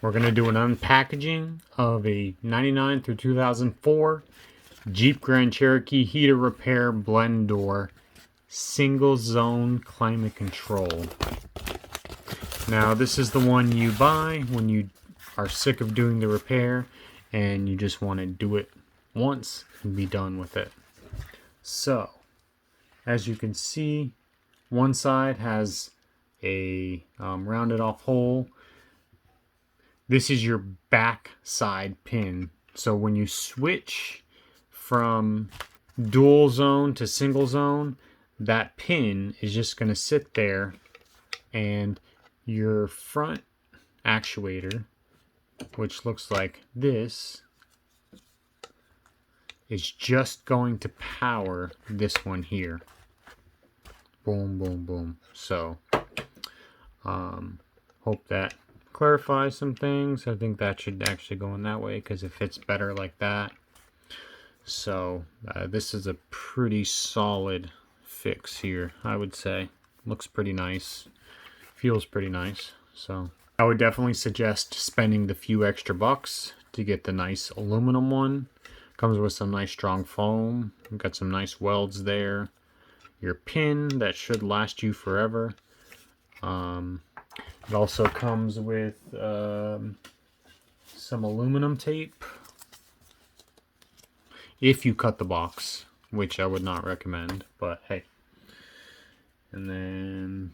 We're going to do an unpackaging of a 99 through 2004 Jeep Grand Cherokee heater repair blend door single zone climate control. Now this is the one you buy when you are sick of doing the repair and you just want to do it once and be done with it. So as you can see, one side has a rounded off hole. This is your back side pin. So when you switch from dual zone to single zone, that pin is just going to sit there, and your front actuator, which looks like this, is just going to power this one here. Boom, boom, boom. So hope that clarifies some things. I think that should actually go in that way because it fits better like that. So this is a pretty solid fix here, I would say. Looks pretty nice, feels pretty nice. So I would definitely suggest spending the few extra bucks to get the nice aluminum one. Comes with some nice strong foam. You've got some nice welds there. Your pin that should last you forever. It also comes with some aluminum tape if you cut the box, which I would not recommend, but hey. And then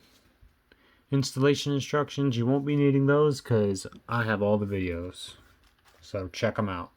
installation instructions, you won't be needing those because I have all the videos, so check them out.